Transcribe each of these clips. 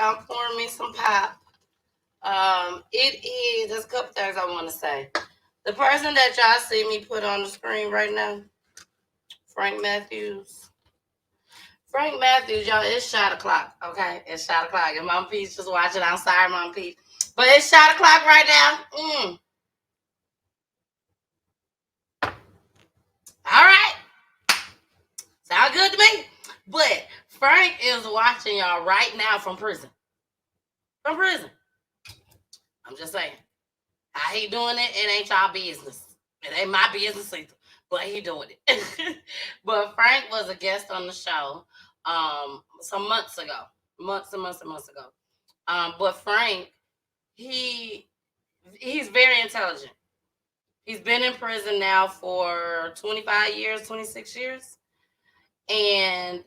I'm pouring me some pop. There's a couple things I want to say. The person that y'all see me put on the screen right now, Frank Matthews. Frank Matthews, y'all, it's shot o'clock, okay? It's shot o'clock. And Mom Peach just watching. I'm sorry, Mom Peach. But it's shot o'clock right now. All right. Sound good to me. But Frank is watching y'all right now from prison. From prison. I'm just saying. How he doing it, it ain't y'all business. It ain't my business either. But he doing it. But Frank was a guest on the show some months ago. Months and months and months ago. But Frank, he's very intelligent. He's been in prison now for 25 years, 26 years. And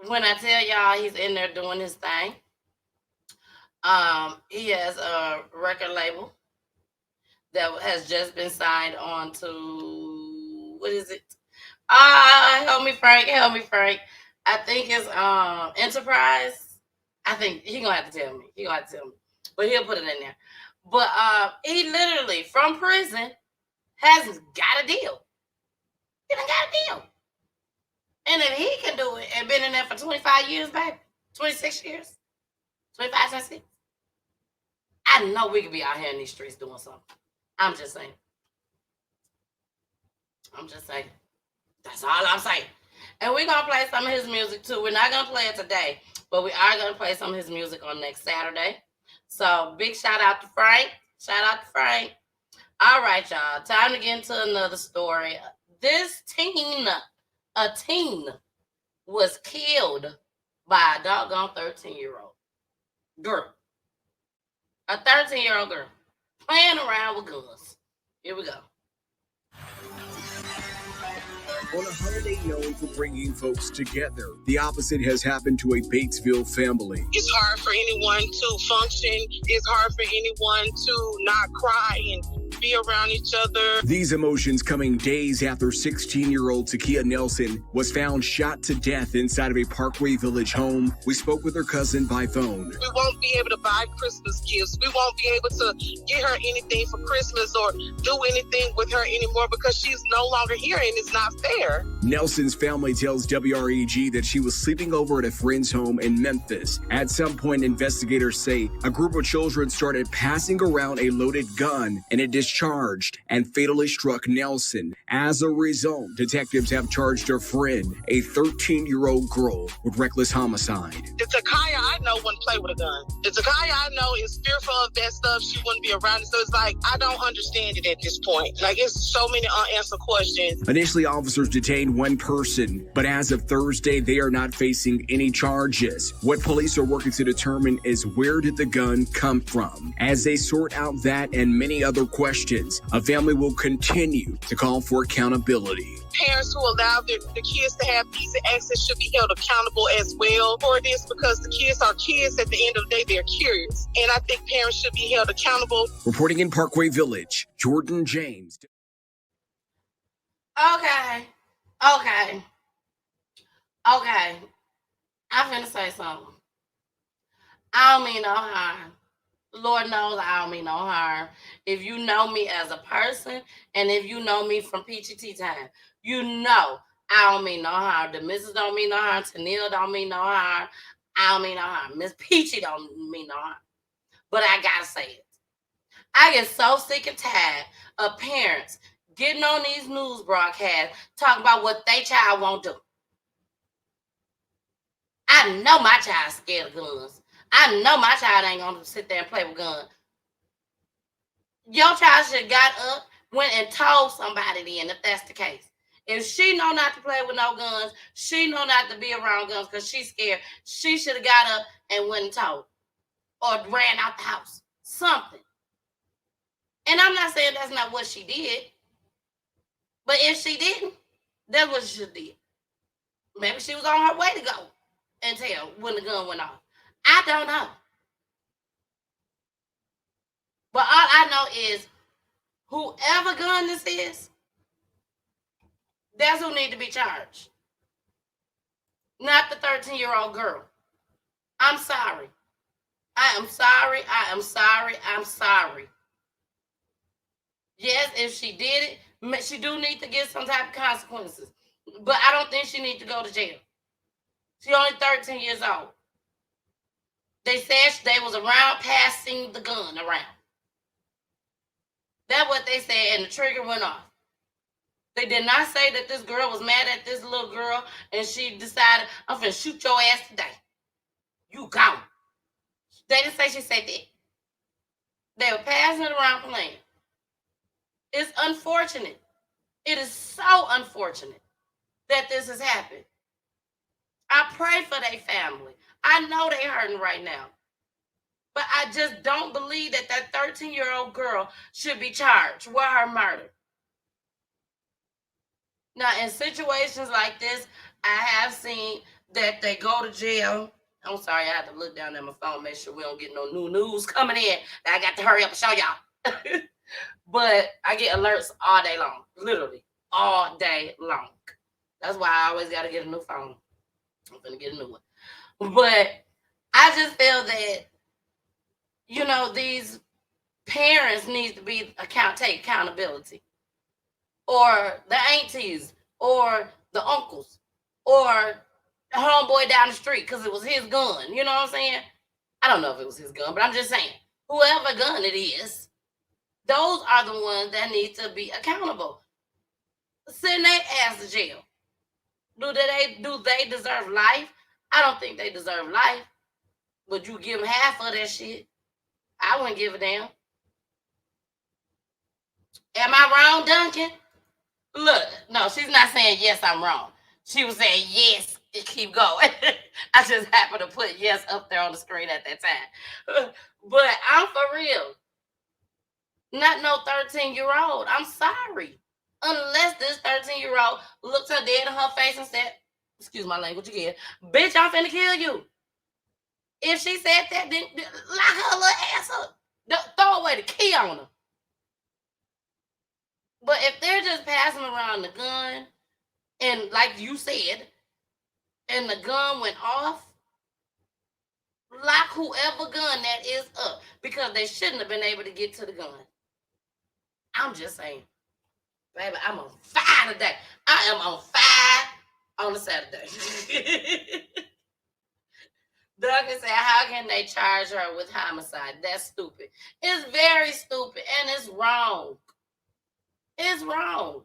when I tell y'all he's in there doing his thing, he has a record label that has just been signed on to, what is it? Help me, Frank. I think it's Enterprise. I think he gonna have to tell me. But he'll put it in there. But he literally from prison has got a deal. He done got a deal. And if he can do it and been in there for 25 years, baby, 26 years, 25, 26, I know we could be out here in these streets doing something. I'm just saying. That's all I'm saying. And we're going to play some of his music too. We're not going to play it today, but we are going to play some of his music on next Saturday. So big shout out to Frank. All right, y'all. Time to get into another story. This teen was killed by a doggone 13-year-old girl. A 13-year-old girl playing around with guns. Here we go. On a holiday known for bringing folks together, the opposite has happened to a Batesville family. It's hard for anyone to function. It's hard for anyone to not cry and be around each other. These emotions coming days after 16-year-old Takia Nelson was found shot to death inside of a Parkway Village home. We spoke with her cousin by phone. We won't be able to buy Christmas gifts. We won't be able to get her anything for Christmas or do anything with her anymore because she's no longer here and it's not fair. Nelson's family tells WREG that she was sleeping over at a friend's home in Memphis. At some point, investigators say a group of children started passing around a loaded gun and it discharged and fatally struck Nelson. As a result, detectives have charged her friend, a 13-year-old girl, with reckless homicide. The Takaya I know wouldn't play with a gun. The Takaya I know is fearful of that stuff. She wouldn't be around it. So it's like, I don't understand it at this point. Like, it's so many unanswered questions. Initially, officers detained one person, but as of Thursday, they are not facing any charges. What police are working to determine is where did the gun come from? As they sort out that and many other questions, a family will continue to call for accountability. Parents who allow the kids to have easy access should be held accountable as well for this because the kids are kids. At the end of the day, they're curious. And I think parents should be held accountable. Reporting in Parkway Village, Jordan James. Okay. I'm finna say something. I don't mean no harm. Lord knows I don't mean no harm. If you know me as a person, and if you know me from Peachy Tea Time, you know I don't mean no harm. The missus don't mean no harm. Tennille don't mean no harm. I don't mean no harm. Miss Peachy don't mean no harm. But I gotta say it. I get so sick and tired of parents getting on these news broadcasts talking about what they child won't do. I know my child's scared of guns. I know my child ain't gonna sit there and play with guns. Your child should have got up, went and told somebody then if that's the case. If she know not to play with no guns, she know not to be around guns because she's scared, she should have got up and went and told or ran out the house. Something. And I'm not saying that's not what she did. But if she didn't, that's what she did. Maybe she was on her way to go and tell when the gun went off. I don't know. But all I know is whoever gun this is, that's who need to be charged. Not the 13-year-old girl. I'm sorry. I am sorry. I am sorry. I'm sorry. Yes, if she did it, she do need to get some type of consequences. But I don't think she need to go to jail. She only 13 years old. They said they was around passing the gun around. That's what they said, and the trigger went off. They did not say that this girl was mad at this little girl and she decided, I'm finna shoot your ass today. You gone. They didn't say she said that. They were passing it around playing. It's unfortunate. It is so unfortunate that this has happened. I pray for their family. I know they hurting right now. But I just don't believe that 13-year-old girl should be charged with her murder. Now, in situations like this, I have seen that they go to jail. I'm sorry, I had to look down at my phone, make sure we don't get no new news coming in. I got to hurry up and show y'all. But I get alerts all day long, literally all day long. That's why I always got to get a new phone. I'm gonna get a new one. But I just feel that, these parents need to be take accountability, or the aunties, or the uncles, or the homeboy down the street because it was his gun. You know what I'm saying? I don't know if it was his gun, but I'm just saying, whoever gun it is, those are the ones that need to be accountable. Send their ass to jail. Do they deserve life? I don't think they deserve life. Would you give them half of that shit? I wouldn't give a damn. Am I wrong, Duncan? Look, no, she's not saying yes, I'm wrong. She was saying yes, keep going. I just happened to put yes up there on the screen at that time. But I'm for real. Not no 13-year-old. I'm sorry. Unless this 13-year-old looked her dead in her face and said, excuse my language again, bitch, I'm finna kill you. If she said that, then lock her little ass up. Throw away the key on her. But if they're just passing around the gun, and like you said, and the gun went off, lock whoever gun that is up, because they shouldn't have been able to get to the gun. I'm just saying, baby, I'm on fire today. I am on fire on a Saturday. Duncan said, how can they charge her with homicide? That's stupid. It's very stupid, and it's wrong. It's wrong.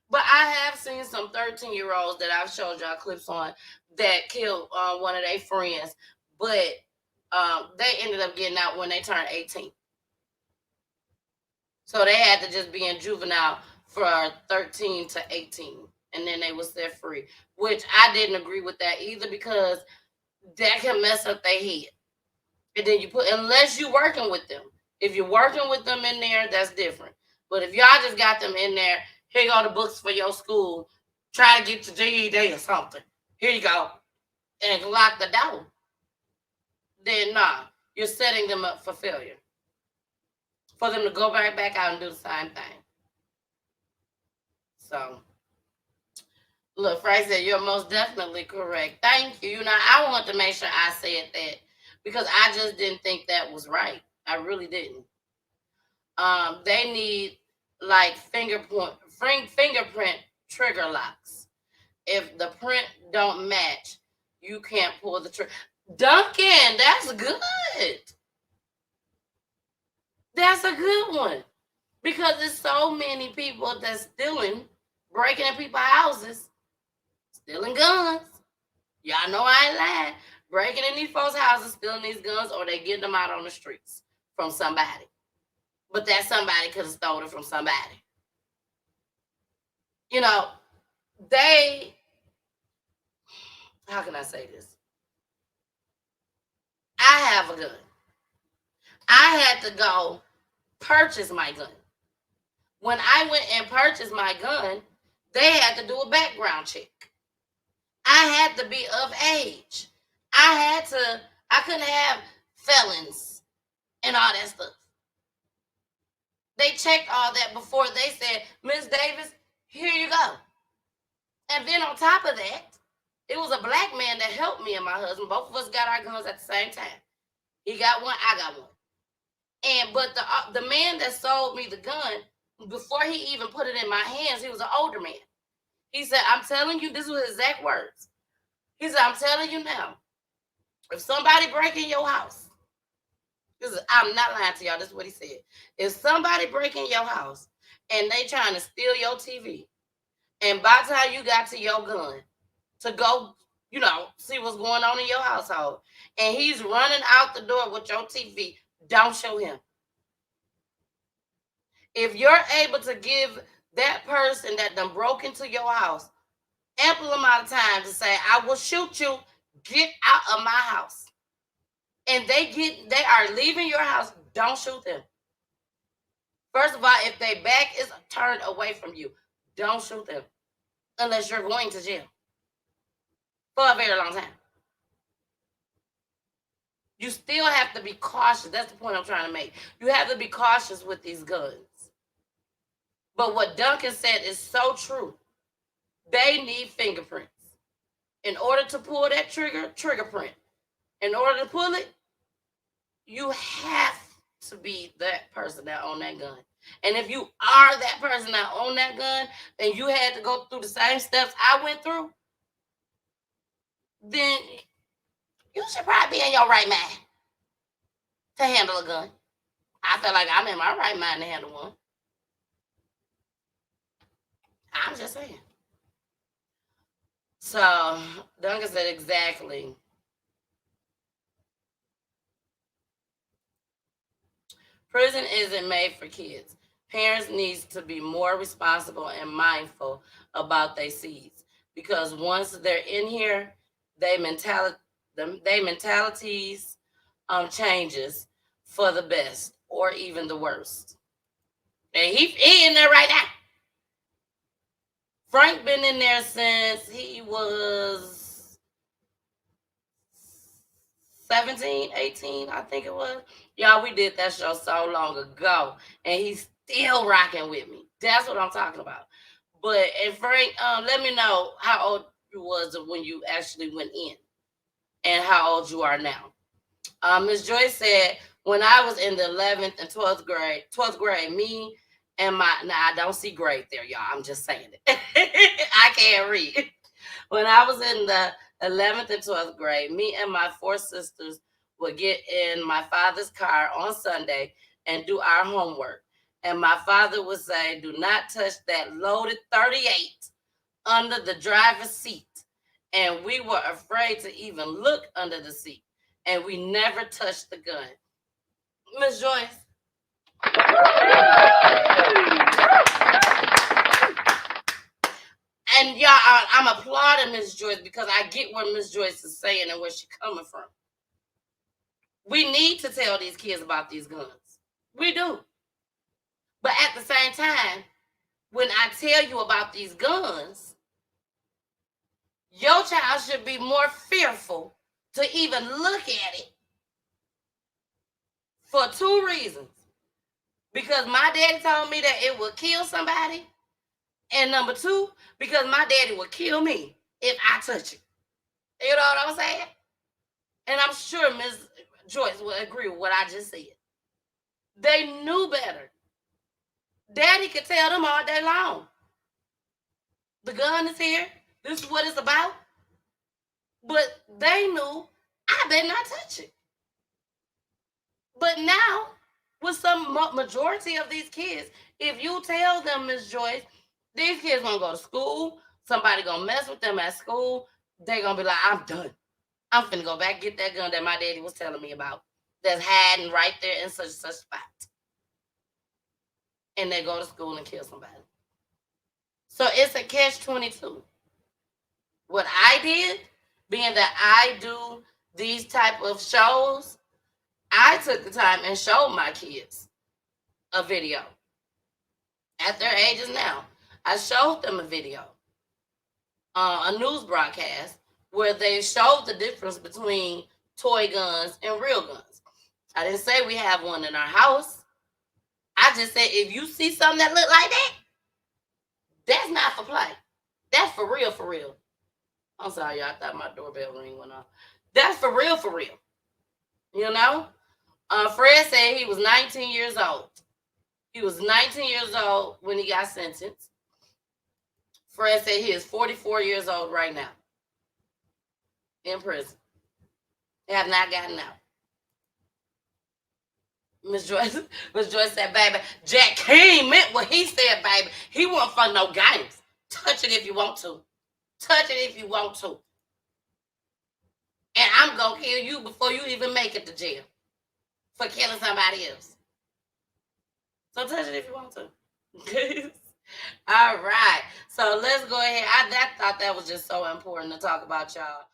But I have seen some 13-year-olds that I've showed y'all clips on that killed one of their friends, but they ended up getting out when they turned 18. So they had to just be in juvenile for 13 to 18, and then they was set free, which I didn't agree with that either, because that can mess up their head. And then unless you're working with them. If you're working with them in there, that's different. But if y'all just got them in there, here you go the books for your school, try to get your GED or something. Here you go. And lock the door. Then nah, you're setting them up for failure. For them to go back out and do the same thing. So, look, Frank said, you're most definitely correct. Thank you. I want to make sure I said that, because I just didn't think that was right. I really didn't. They need like fingerprint trigger locks. If the print don't match, you can't pull the trigger. Duncan, that's good. That's a good one, because there's so many people that's stealing, breaking in people's houses, stealing guns. Y'all know I ain't lying. Breaking in these folks' houses, stealing these guns, or they getting them out on the streets from somebody. But that somebody could have stolen it from somebody. They, how can I say this? I have a gun. I had to go purchase my gun. When I went and purchased my gun, they had to do a background check. I had to be of age. I couldn't have felons and all that stuff. They checked all that before they said, Miss Davis, here you go. And then on top of that, It was a black man that helped me and my husband. Both of us got our guns at the same time. He got one, I got one. And but the man that sold me the gun, before he even put it in my hands, he was an older man. He said, "I'm telling you," this was his exact words. He said, "I'm telling you now, if somebody break in your house, I'm not lying to y'all. This is what he said. If somebody break in your house and they trying to steal your TV, and by the time you got to your gun to go, see what's going on in your household, and he's running out the door with your TV, don't show him. If you're able to give that person that done broke into your house ample amount of time to say, I will shoot you, get out of my house. And they are leaving your house, don't shoot them. First of all, if their back is turned away from you, don't shoot them. Unless you're going to jail. For a very long time. You still have to be cautious. That's the point I'm trying to make. You have to be cautious with these guns. But what Duncan said is so true. They need fingerprints. In order to pull that trigger print. In order to pull it, you have to be that person that own that gun. And if you are that person that own that gun and you had to go through the same steps I went through, then you should probably be in your right mind to handle a gun. I feel like I'm in my right mind to handle one. I'm just saying. So Duncan said exactly. Prison isn't made for kids. Parents need to be more responsible and mindful about their seeds because once they're in here, they mentalities changes for the best or even the worst. And he in there right now. Frank been in there since he was 17, 18, I think it was. Y'all, we did that show so long ago, and he's still rocking with me. That's what I'm talking about. But, and Frank, let me know how old you was when you actually went in and how old you are now. Miss Joyce said, when I was in the 11th and 12th grade, me and now I don't see grade there, y'all. I'm just saying it. I can't read. When I was in the 11th and 12th grade, me and my four sisters would get in my father's car on Sunday and do our homework. And my father would say, do not touch that loaded 38 under the driver's seat. And we were afraid to even look under the seat. And we never touched the gun. Miss Joyce. And y'all, I'm applauding Miss Joyce because I get where Miss Joyce is saying and where she's coming from. We need to tell these kids about these guns. We do. But at the same time, when I tell you about these guns, your child should be more fearful to even look at it for two reasons. Because my daddy told me that it would kill somebody. And number two, because my daddy would kill me if I touch it. You know what I'm saying? And I'm sure Ms. Joyce will agree with what I just said. They knew better. Daddy could tell them all day long. The gun is here. This is what it's about. But they knew I better not touch it. But now, with some majority of these kids, if you tell them, Ms. Joyce, these kids gonna go to school, somebody gonna mess with them at school, they gonna be like, I'm done. I'm finna go back get that gun that my daddy was telling me about that's hiding right there in such spot. And they go to school and kill somebody. So it's a catch-22. What I did, being that I do these type of shows, I took the time and showed my kids a video. At their ages now, I showed them a video, a news broadcast, where they showed the difference between toy guns and real guns. I didn't say we have one in our house. I just said, if you see something that look like that, that's not for play. That's for real, for real. I'm sorry, y'all. I thought my doorbell ring went off. That's for real, for real. You know? Fred said he was 19 years old. He was 19 years old when he got sentenced. Fred said he is 44 years old right now in prison. He have not gotten out. Miss Joyce, Miss Joyce said, baby, Jack King meant what he said, baby. He wasn't for no games. Touch it if you want to. Touch it if you want to. And I'm going to kill you before you even make it to jail for killing somebody else. So touch it if you want to. All right. So let's go ahead. I thought that was just so important to talk about, y'all.